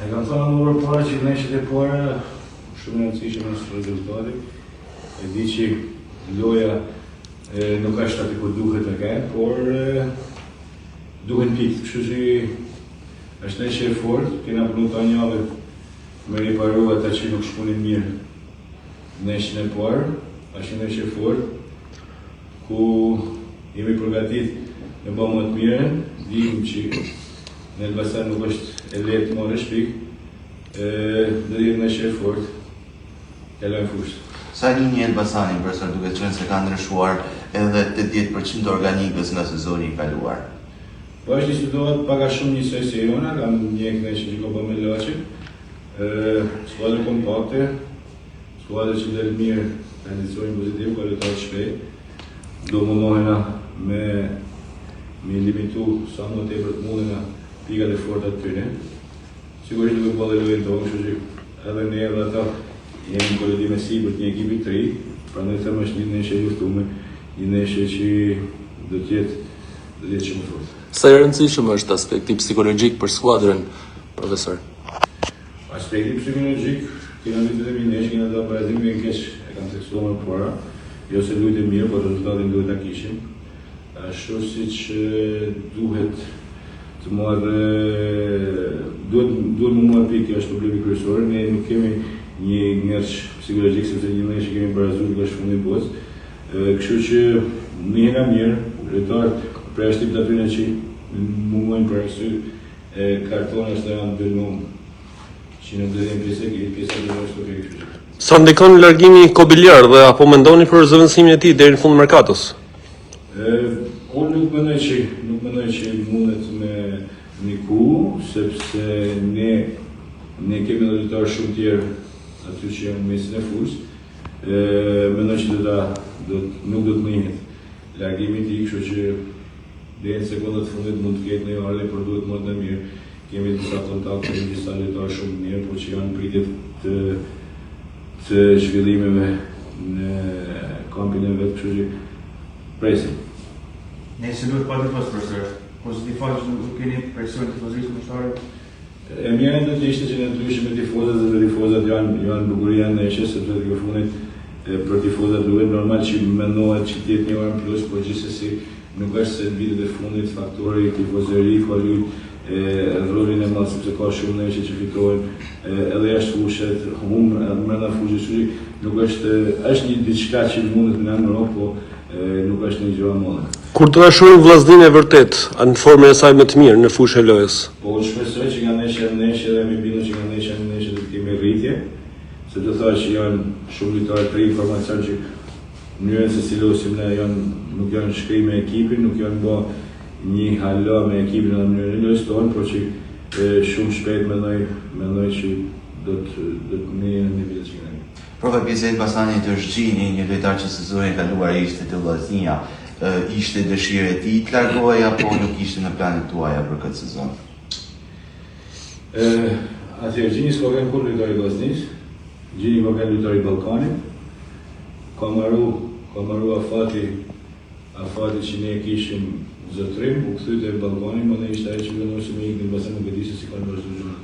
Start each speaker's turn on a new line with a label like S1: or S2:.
S1: E kam thënë më përpara që ndeshjet e para shumë e rëndësishme është rezultati. E di që loja nuk është aty ku duhet të kenë, por duhen pikë, kështu që është ndeshje e fortë, kena punu ta një javë me riparu ata që nuk shpunin mirë ndeshjen e parë, është një ndeshje e fortë, ku jemi përgatit me bë më të mirën, dim që në Elbasan nuk është e lehtë marrësh pikë, do të jetë ndeshje e fortë, kalojmë fushë.
S2: Sa linjë Elbasani, profesor, duke qenë se ka ndryshuar edhe 80% organikës nga sezoni i kaluar?
S1: Po është një situatë pak a shumë njësoj si jona, kam një ndeshje që ka bërë me Laçin, skuadër kompakte, skuadër që del mirë, kondicioni pozitiv, kualitet shpejt, do mundohena me limitu sa më tepër të mundena pikat e forta të tyre. Sigurisht duke bëllë e lojën tonë, kështu që edhe ne edhe ata jemi në kollidim e sipërt një ekipi të ri, prandaj them është një ndeshje e luftuar, një ndeshje që do të jetë shumë fortë.
S3: Sa i rëndësishëm është aspekti psikologjik për skuadrën, profesor?
S1: Aspekti psikologjik, kena vitet e ndeshje, kena da parazim me keq e kanë tekstuar më para, jo se luajtë mirë, por rezultatin duhet ta kishim. Ashtu siç duhet të marrë, duhet më marrë pikë, është problemi kryesor, ne nuk kemi një ngërç psikologjik, sepse një ndeshje kemi barazuar nga shfundi i botës. Kështu që njëna mirë, lojtarët për ashtim të atyre që mungojnë për arsye kartonës të janë dënuar që në dërim pjesë e është të kështu.
S3: Sa ndikon largimi Kobiljar dhe apo mendoni për zëvendësimin e tij deri në fund merkatos?
S1: Unë nuk mendoj që mundet me ndiku, sepse ne kemi lojtarë shumë tjerë aty që janë mesin e fushës. Mendoj që nuk do të njihet largimi i tij, kështu që deri në sekondat fundit mund të ketë një ardhje, por duhet më të mirë. Kemi disa kontakte me disa lojtarë shumë mirë, por që janë pritje të zhvillimeve në kampin e vet, kështu që presim.
S4: Nëse duhet pa të pas profesor, pozitiv fakt që nuk keni presion të pozicion ushtarë.
S1: E mirë do të ishte që ne ndryshim me tifozat dhe tifozat janë bukuria e ndeshjes, sepse tek fundit për tifozat duhet normal që mendohet që të jetë një orë plus, por gjithsesi nuk është se në vitet e fundit faktori tifozëri ka luajtur rolin e madh, sepse ka shumë ndeshje që fitohen edhe jashtë fushës, edhe brenda fushës, nuk është një diçka që mundet me ndërro, po nuk është një gjë e madhe.
S3: Kur do ta shohim vllazninë e vërtet në formën e saj më të mirë në fushën e lojës?
S1: Po shpresoj që nga ndeshja në ndeshje dhe me bindur që nga ndeshja në ndeshje do të kemi rritje, se do thashë që janë shumë lojtarë të ri, informacion që mënyrën se si luajsim ne nuk janë shkrim me ekipin, nuk janë bë një hala me ekipin në mënyrën e lojës tonë, por që shumë shpejt mendoj që do të njëjë në vitet që kemi.
S2: Profa pjesë e Elbasanit të Zhgjini, një lojtar që sezonin e kaluar ishte të Vllaznia, ishte dëshirë e tij të largohej apo nuk ishte në planet tuaja për këtë sezon?
S1: Atëherë Zhgjini s'ka qenë kur lojtar i Vllaznisë, Zhgjini ka qenë lojtar i Ballkanit, ka marru afati që ne kishim zotrim, u kthye te Ballkani, më ne ishte ai që vendosi me ikën në Elbasan, nuk e di se si kanë vazhduar.